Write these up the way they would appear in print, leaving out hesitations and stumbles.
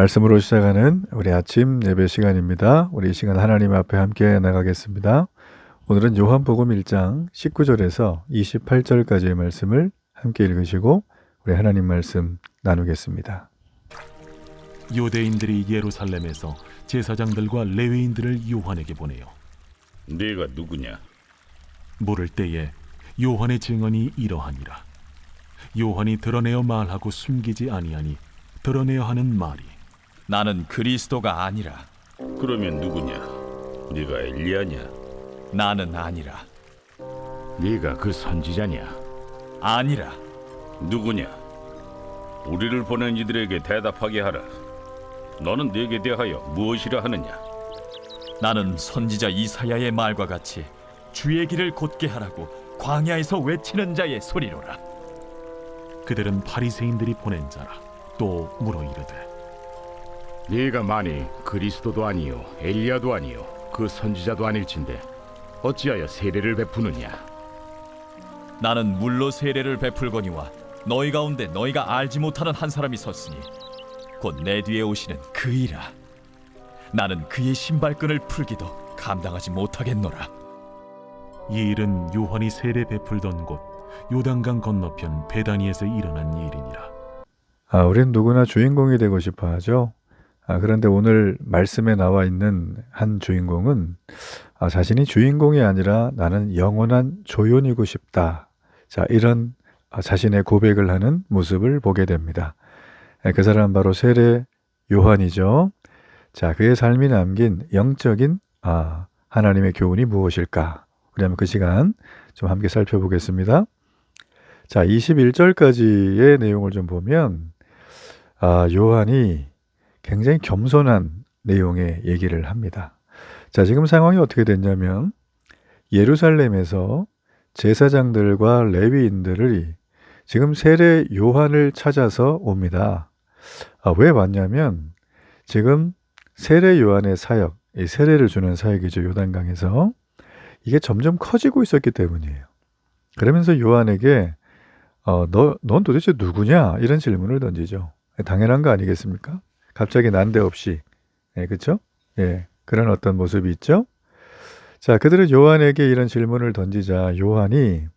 말씀으로 시작하는 우리 아침 예배 시간입니다. 우리 이 시간 하나님 앞에 함께 나가겠습니다. 오늘은 요한복음 1장 19절에서 28절까지의 말씀을 함께 읽으시고 우리 하나님 말씀 나누겠습니다. 유대인들이 예루살렘에서 제사장들과 레위인들을 요한에게 보내요. 네가 누구냐? 물을 때에 요한의 증언이 이러하니라. 요한이 드러내어 말하고 숨기지 아니하니 드러내어 하는 말이 나는 그리스도가 아니라. 그러면 누구냐? 네가 엘리야냐? 나는 아니라. 네가 그 선지자냐? 아니라. 누구냐? 우리를 보낸 이들에게 대답하게 하라. 너는 네게 대하여 무엇이라 하느냐? 나는 선지자 이사야의 말과 같이 주의 길을 곧게 하라고 광야에서 외치는 자의 소리로라. 그들은 바리새인들이 보낸 자라. 또 물어 이르되 네가 만일 그리스도도 아니요 엘리야도 아니요 그 선지자도 아닐진대 어찌하여 세례를 베푸느냐? 나는 물로 세례를 베풀거니와 너희 가운데 너희가 알지 못하는 한 사람이 섰으니 곧 내 뒤에 오시는 그이라. 나는 그의 신발끈을 풀기도 감당하지 못하겠노라. 이 일은 요한이 세례 베풀던 곳 요단강 건너편 베다니에서 일어난 일이니라. 우린 누구나 주인공이 되고 싶어 하죠. 그런데 오늘 말씀에 나와 있는 한 주인공은 자신이 주인공이 아니라 나는 영원한 조연이고 싶다. 자, 이런 자신의 고백을 하는 모습을 보게 됩니다. 그 사람은 바로 세례 요한이죠. 자, 그의 삶이 남긴 영적인 하나님의 교훈이 무엇일까? 우리 한번 그 시간 좀 함께 살펴보겠습니다. 자, 21절까지의 내용을 좀 보면 요한이 굉장히 겸손한 내용의 얘기를 합니다. 자, 지금 상황이 어떻게 됐냐면 예루살렘에서 제사장들과 레위인들이 지금 세례 요한을 찾아서 옵니다. 왜 왔냐면 지금 세례 요한의 사역, 이 세례를 주는 사역이죠. 요단강에서. 이게 점점 커지고 있었기 때문이에요. 그러면서 요한에게 넌 도대체 누구냐? 이런 질문을 던지죠. 당연한 거 아니겠습니까? 갑자기 난데없이. 그렇죠? 그런 어떤 모습이 있죠. 자, 그들은 요한에게 이런 질문을 던지자 요한이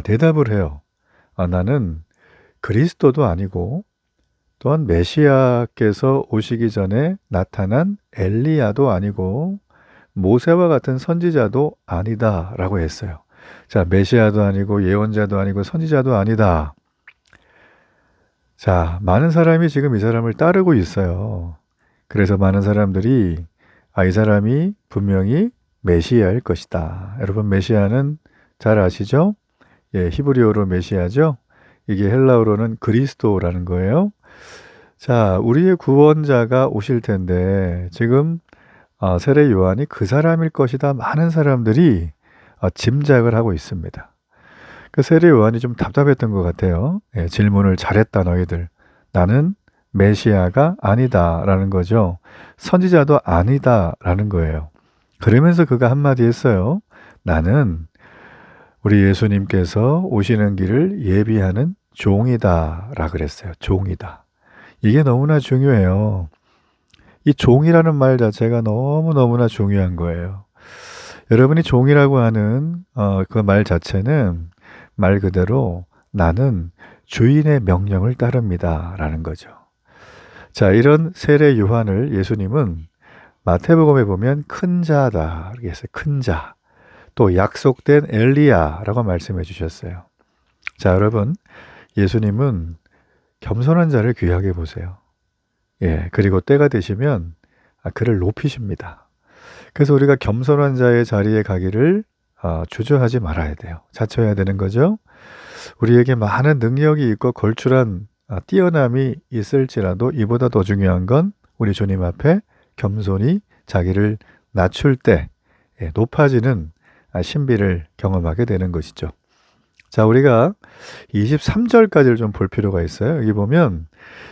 대답을 해요. 나는 그리스도도 아니고 또한 메시아께서 오시기 전에 나타난 엘리야도 아니고 모세와 같은 선지자도 아니다라고 했어요. 자, 메시아도 아니고 예언자도 아니고 선지자도 아니다. 자, 많은 사람이 지금 이 사람을 따르고 있어요. 그래서 많은 사람들이 이 사람이 분명히 메시아일 것이다. 여러분, 메시아는 잘 아시죠? 히브리어로 메시아죠. 이게 헬라어로는 그리스도라는 거예요. 자, 우리의 구원자가 오실 텐데 지금 세례 요한이 그 사람일 것이다. 많은 사람들이 짐작을 하고 있습니다. 그 세례 요한이 좀 답답했던 것 같아요. 질문을 잘했다 너희들. 나는 메시아가 아니다라는 거죠. 선지자도 아니다라는 거예요. 그러면서 그가 한마디 했어요. 나는 우리 예수님께서 오시는 길을 예비하는 종이다라 그랬어요. 종이다. 이게 너무나 중요해요. 이 종이라는 말 자체가 너무너무나 중요한 거예요. 여러분이 종이라고 하는 그 말 자체는 말 그대로 나는 주인의 명령을 따릅니다 라는 거죠. 자, 이런 세례 요한을 예수님은 마태복음에 보면 큰 자다 이렇게 했어요. 큰 자. 또 약속된 엘리야라고 말씀해 주셨어요. 자, 여러분, 예수님은 겸손한 자를 귀하게 보세요. 그리고 때가 되시면 그를 높이십니다. 그래서 우리가 겸손한 자의 자리에 가기를 주저하지 말아야 돼요. 자처해야 되는 거죠. 우리에게 많은 능력이 있고 걸출한 뛰어남이 있을지라도 이보다 더 중요한 건 우리 주님 앞에 겸손히 자기를 낮출 때 높아지는 신비를 경험하게 되는 것이죠. 자, 우리가 23절까지를 좀 볼 필요가 있어요. 여기 보면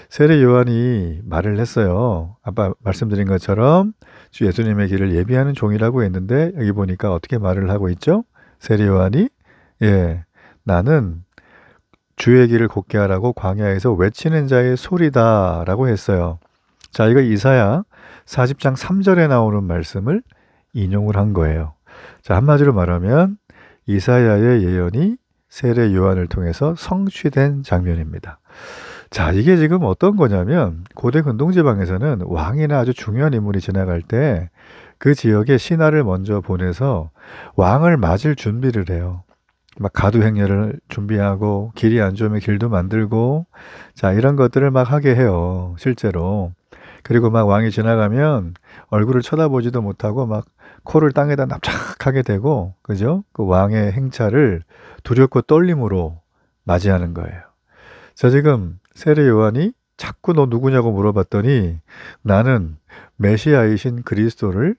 세례 요한이 말을 했어요. 아까 말씀드린 것처럼 주 예수님의 길을 예비하는 종이라고 했는데 여기 보니까 어떻게 말을 하고 있죠? 세례 요한이 나는 주의 길을 곧게 하라고 광야에서 외치는 자의 소리다라고 했어요. 자, 이거 이사야 40장 3절에 나오는 말씀을 인용을 한 거예요. 자, 한마디로 말하면 이사야의 예언이 세례 요한을 통해서 성취된 장면입니다. 자, 이게 지금 어떤 거냐면 고대 근동지방에서는 왕이나 아주 중요한 인물이 지나갈 때 그 지역에 신하를 먼저 보내서 왕을 맞을 준비를 해요. 막 가두행렬을 준비하고 길이 안 좋으면 길도 만들고 자, 이런 것들을 막 하게 해요. 실제로. 그리고 막 왕이 지나가면 얼굴을 쳐다보지도 못하고 막 코를 땅에다 납작하게 대고 그죠? 그 왕의 행차를 두렵고 떨림으로 맞이하는 거예요. 자, 지금 세례 요한이 자꾸 너 누구냐고 물어봤더니 나는 메시아이신 그리스도를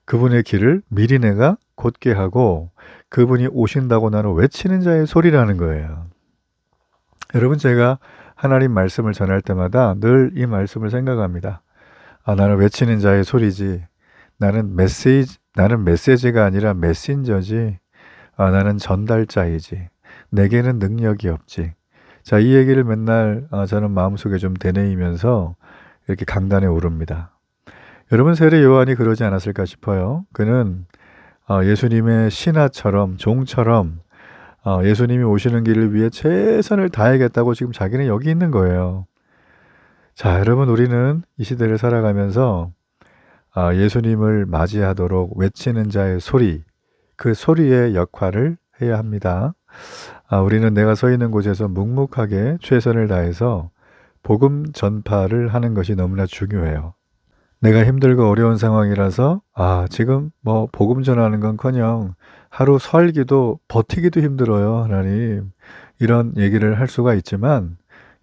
그분의 길을 미리 내가 곧게 하고 그분이 오신다고 나는 외치는 자의 소리라는 거예요. 여러분, 제가 하나님 말씀을 전할 때마다 늘 이 말씀을 생각합니다. 아, 나는 외치는 자의 소리지. 나는 메시지가 아니라 메신저지. 아, 나는 전달자이지. 내게는 능력이 없지. 자, 이 얘기를 맨날 저는 마음속에 좀 되뇌이면서 이렇게 강단에 오릅니다. 여러분, 세례 요한이 그러지 않았을까 싶어요. 그는 예수님의 신하처럼 종처럼 예수님이 오시는 길을 위해 최선을 다하겠다고 지금 자기는 여기 있는 거예요. 자, 여러분, 우리는 이 시대를 살아가면서 예수님을 맞이하도록 외치는 자의 소리, 그 소리의 역할을 해야 합니다. 우리는 내가 서 있는 곳에서 묵묵하게 최선을 다해서 복음 전파를 하는 것이 너무나 중요해요. 내가 힘들고 어려운 상황이라서 지금 뭐 복음 전하는 건커녕 하루 살기도 버티기도 힘들어요, 하나님. 이런 얘기를 할 수가 있지만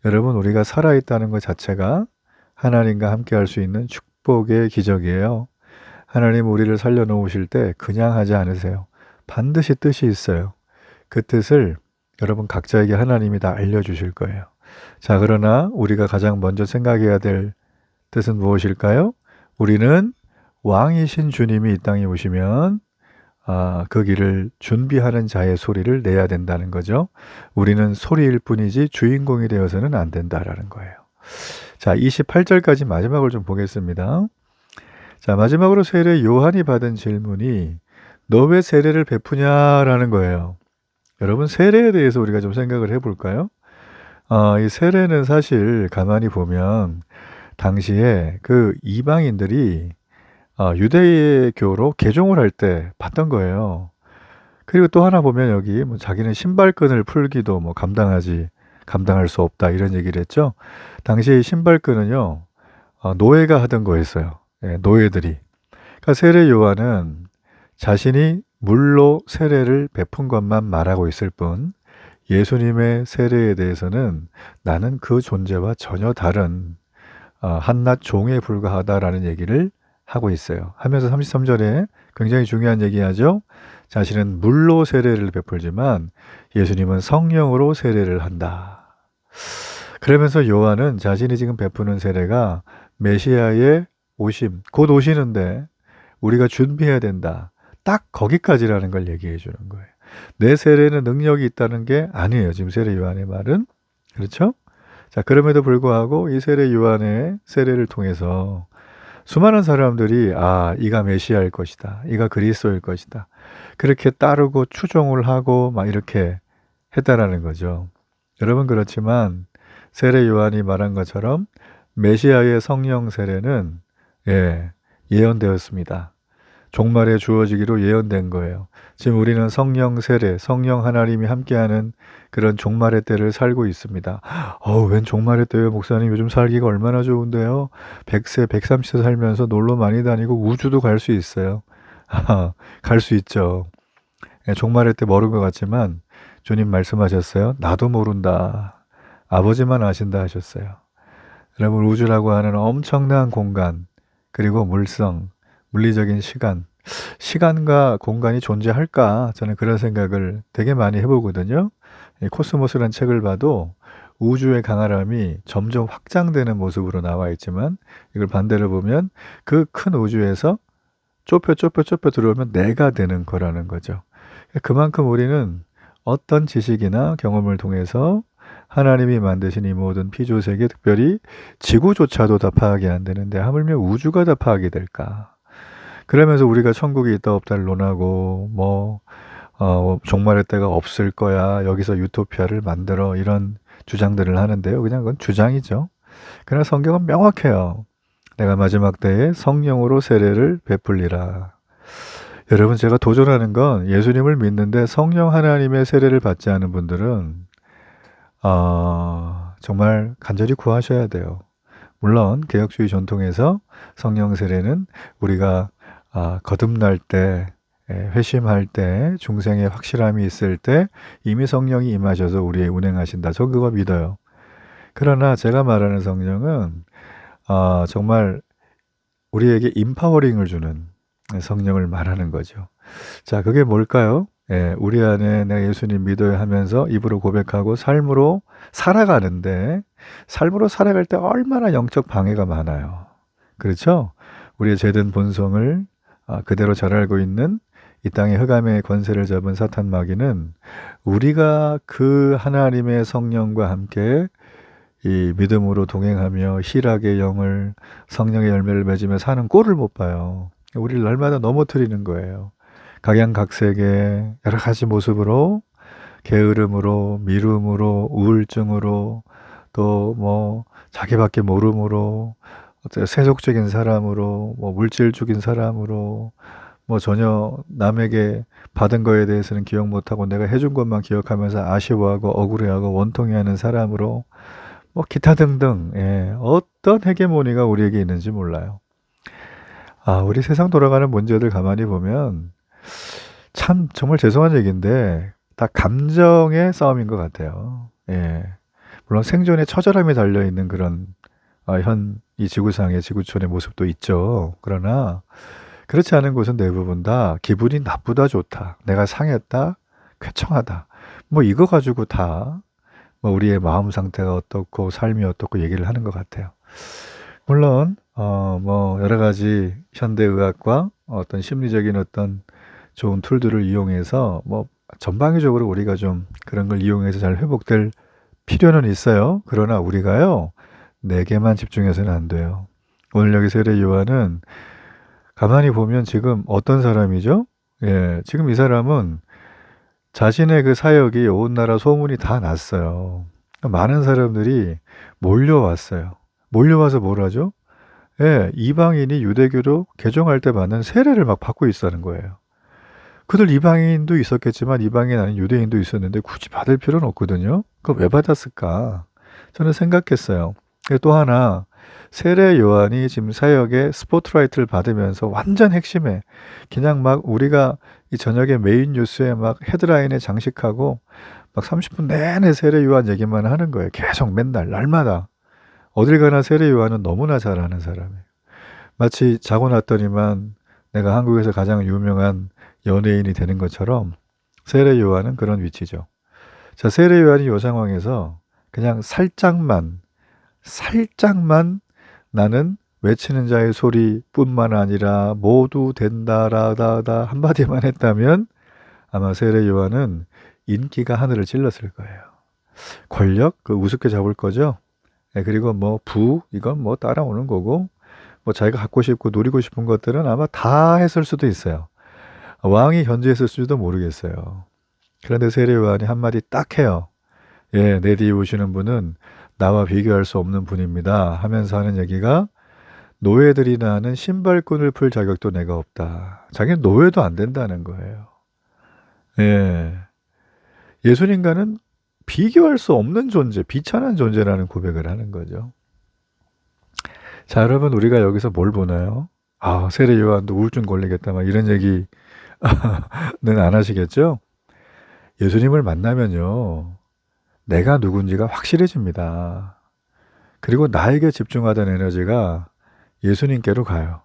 여러분, 우리가 살아있다는 것 자체가 하나님과 함께 할 수 있는 축복의 기적이에요. 하나님 우리를 살려놓으실 때 그냥 하지 않으세요. 반드시 뜻이 있어요. 그 뜻을 여러분 각자에게 하나님이 다 알려주실 거예요. 자, 그러나 우리가 가장 먼저 생각해야 될 뜻은 무엇일까요? 우리는 왕이신 주님이 이 땅에 오시면 그 길을 준비하는 자의 소리를 내야 된다는 거죠. 우리는 소리일 뿐이지 주인공이 되어서는 안 된다라는 거예요. 자, 28절까지 마지막을 좀 보겠습니다. 자, 마지막으로 세례 요한이 받은 질문이 너 왜 세례를 베푸냐라는 거예요. 여러분, 세례에 대해서 우리가 좀 생각을 해볼까요? 이 세례는 사실 가만히 보면 당시에 그 이방인들이 유대교로 개종을 할 때 받던 거예요. 그리고 또 하나 보면 여기 뭐 자기는 신발끈을 풀기도 뭐 감당할 수 없다 이런 얘기를 했죠. 당시 신발끈은요 노예가 하던 거였어요. 노예들이. 그러니까 세례 요한은 자신이 물로 세례를 베푼 것만 말하고 있을 뿐 예수님의 세례에 대해서는 나는 그 존재와 전혀 다른 한낱 종에 불과하다라는 얘기를 하고 있어요. 하면서 33절에 굉장히 중요한 얘기하죠. 자신은 물로 세례를 베풀지만 예수님은 성령으로 세례를 한다. 그러면서 요한은 자신이 지금 베푸는 세례가 메시아의 오심, 곧 오시는데 우리가 준비해야 된다. 딱 거기까지라는 걸 얘기해 주는 거예요. 내 세례는 능력이 있다는 게 아니에요. 지금 세례 요한의 말은. 그렇죠? 자, 그럼에도 불구하고 이 세례 요한의 세례를 통해서 수많은 사람들이 이가 메시아일 것이다. 이가 그리스도일 것이다. 그렇게 따르고 추종을 하고 막 이렇게 했다라는 거죠. 여러분, 그렇지만 세례 요한이 말한 것처럼 메시아의 성령 세례는 예언되었습니다. 종말에 주어지기로 예언된 거예요. 지금 우리는 성령 세례, 성령 하나님이 함께하는 그런 종말의 때를 살고 있습니다. 웬 종말의 때요? 목사님 요즘 살기가 얼마나 좋은데요? 100세, 130세 살면서 놀러 많이 다니고 우주도 갈 수 있어요. 갈 수 있죠. 종말의 때 모른 것 같지만 주님 말씀하셨어요. 나도 모른다. 아버지만 아신다 하셨어요. 여러분, 우주라고 하는 엄청난 공간, 그리고 물성, 물리적인 시간과 공간이 존재할까? 저는 그런 생각을 되게 많이 해보거든요. 코스모스라는 책을 봐도 우주의 강활함이 점점 확장되는 모습으로 나와 있지만 이걸 반대로 보면 그 큰 우주에서 좁혀 들어오면 내가 되는 거라는 거죠. 그만큼 우리는 어떤 지식이나 경험을 통해서 하나님이 만드신 이 모든 피조세계, 특별히 지구조차도 다 파악이 안 되는데 하물며 우주가 다 파악이 될까? 그러면서 우리가 천국이 있다 없다를 논하고 종말의 때가 없을 거야. 여기서 유토피아를 만들어 이런 주장들을 하는데요. 그냥 그건 주장이죠. 그러나 성경은 명확해요. 내가 마지막 때에 성령으로 세례를 베풀리라. 여러분, 제가 도전하는 건 예수님을 믿는데 성령 하나님의 세례를 받지 않은 분들은 정말 간절히 구하셔야 돼요. 물론 개혁주의 전통에서 성령 세례는 우리가 거듭날 때, 회심할 때, 중생의 확실함이 있을 때 이미 성령이 임하셔서 우리의 운행하신다. 저 그거 믿어요. 그러나 제가 말하는 성령은 정말 우리에게 임파워링을 주는 성령을 말하는 거죠. 자, 그게 뭘까요? 우리 안에 내가 예수님 믿어야 하면서 입으로 고백하고 삶으로 살아가는데 삶으로 살아갈 때 얼마나 영적 방해가 많아요. 그렇죠? 우리의 죄된 본성을 그대로 잘 알고 있는 이 땅의 흑암의 권세를 잡은 사탄 마귀는 우리가 그 하나님의 성령과 함께 이 믿음으로 동행하며 희락의 영을 성령의 열매를 맺으며 사는 꼴을 못 봐요. 우리를 날마다 넘어뜨리는 거예요. 각양각색의 여러 가지 모습으로 게으름으로, 미움으로, 우울증으로, 또 자기밖에 모름으로, 세속적인 사람으로, 물질적인 사람으로, 전혀 남에게 받은 거에 대해서는 기억 못하고 내가 해준 것만 기억하면서 아쉬워하고 억울해하고 원통해하는 사람으로, 기타 등등, 어떤 헤게모니가 우리에게 있는지 몰라요. 우리 세상 돌아가는 문제들 가만히 보면 참 정말 죄송한 얘기인데 다 감정의 싸움인 것 같아요. 물론 생존에 처절함이 달려있는 그런 이 지구상의 지구촌의 모습도 있죠. 그러나 그렇지 않은 곳은 대부분 다 기분이 나쁘다 좋다, 내가 상했다, 쾌청하다, 이거 가지고 다 우리의 마음 상태가 어떻고 삶이 어떻고 얘기를 하는 것 같아요. 물론 여러 가지 현대의학과 어떤 심리적인 어떤 좋은 툴들을 이용해서 전방위적으로 우리가 좀 그런 걸 이용해서 잘 회복될 필요는 있어요. 그러나 우리가요, 내게만 집중해서는 안 돼요. 오늘 여기 세례 요한은 가만히 보면 지금 어떤 사람이죠? 지금 이 사람은 자신의 그 사역이 온 나라 소문이 다 났어요. 많은 사람들이 몰려왔어요. 몰려와서 뭘 하죠? 이방인이 유대교로 개종할 때 받는 세례를 막 받고 있다는 거예요. 그들 이방인도 있었겠지만 이방인 아닌 유대인도 있었는데 굳이 받을 필요는 없거든요. 그럼 왜 받았을까? 저는 생각했어요. 또 하나, 세례 요한이 지금 사역에 스포트라이트를 받으면서 완전 핵심에 그냥 막 우리가 이 저녁에 메인 뉴스에 막 헤드라인에 장식하고 막 30분 내내 세례 요한 얘기만 하는 거예요. 계속 맨날 날마다. 어딜 가나 세례 요한은 너무나 잘하는 사람이에요. 마치 자고 났더니만 내가 한국에서 가장 유명한 연예인이 되는 것처럼 세례 요한은 그런 위치죠. 자, 세례 요한이 이 상황에서 그냥 살짝만 나는 외치는 자의 소리뿐만 아니라 모두 된다라다 한마디만 했다면 아마 세례 요한은 인기가 하늘을 찔렀을 거예요. 권력, 그 우습게 잡을 거죠. 그리고 이건 따라오는 거고, 자기가 갖고 싶고 누리고 싶은 것들은 아마 다 했을 수도 있어요. 왕이 견제했을지도 모르겠어요. 그런데 세례 요한이 한마디 딱 해요. 내 뒤에 오시는 분은 나와 비교할 수 없는 분입니다 하면서 하는 얘기가, 노예들이 나는 신발끈을 풀 자격도 내가 없다. 자기는 노예도 안 된다는 거예요. 예수님과는 비교할 수 없는 존재, 비천한 존재라는 고백을 하는 거죠. 자, 여러분, 우리가 여기서 뭘 보나요? 세례 요한도 우울증 걸리겠다 막 이런 얘기는 안 하시겠죠? 예수님을 만나면요, 내가 누군지가 확실해집니다. 그리고 나에게 집중하던 에너지가 예수님께로 가요.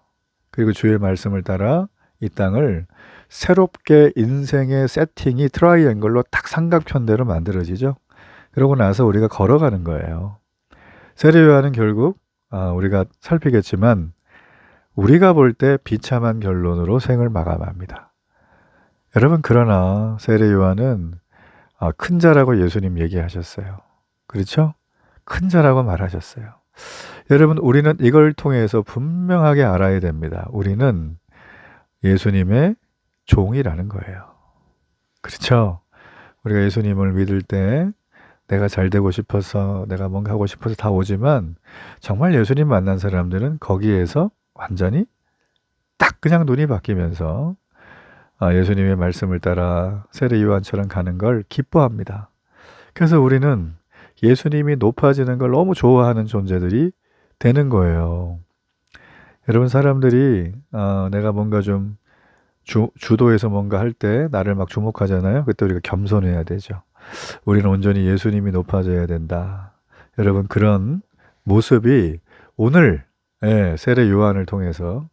그리고 주의 말씀을 따라 이 땅을 새롭게 인생의 세팅이 트라이앵글로 딱 삼각편대로 만들어지죠. 그러고 나서 우리가 걸어가는 거예요. 세례 요한은 결국 우리가 살피겠지만 우리가 볼 때 비참한 결론으로 생을 마감합니다. 여러분, 그러나 세례 요한은 큰 자라고 예수님 얘기하셨어요. 그렇죠? 큰 자라고 말하셨어요. 여러분, 우리는 이걸 통해서 분명하게 알아야 됩니다. 우리는 예수님의 종이라는 거예요. 그렇죠? 우리가 예수님을 믿을 때 내가 잘 되고 싶어서, 내가 뭔가 하고 싶어서 다 오지만, 정말 예수님 만난 사람들은 거기에서 완전히 딱 그냥 눈이 바뀌면서 예수님의 말씀을 따라 세례 요한처럼 가는 걸 기뻐합니다. 그래서 우리는 예수님이 높아지는 걸 너무 좋아하는 존재들이 되는 거예요. 여러분, 사람들이 내가 뭔가 좀 주도해서 뭔가 할 때 나를 막 주목하잖아요. 그때 우리가 겸손해야 되죠. 우리는 온전히 예수님이 높아져야 된다. 여러분, 그런 모습이 오늘 세례 요한을 통해서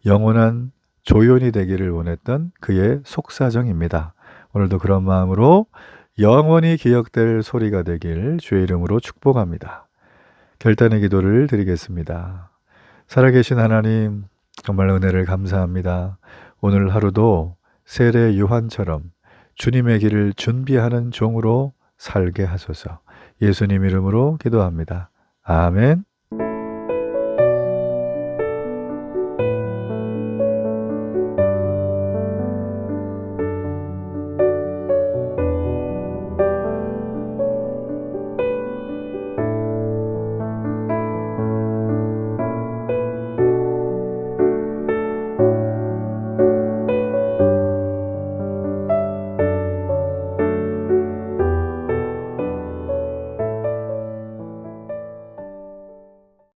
영원한 조연이 되기를 원했던 그의 속사정입니다. 오늘도 그런 마음으로 영원히 기억될 소리가 되길 주의 이름으로 축복합니다. 결단의 기도를 드리겠습니다. 살아계신 하나님, 정말 은혜를 감사합니다. 오늘 하루도 세례 요한처럼 주님의 길을 준비하는 종으로 살게 하소서. 예수님 이름으로 기도합니다. 아멘.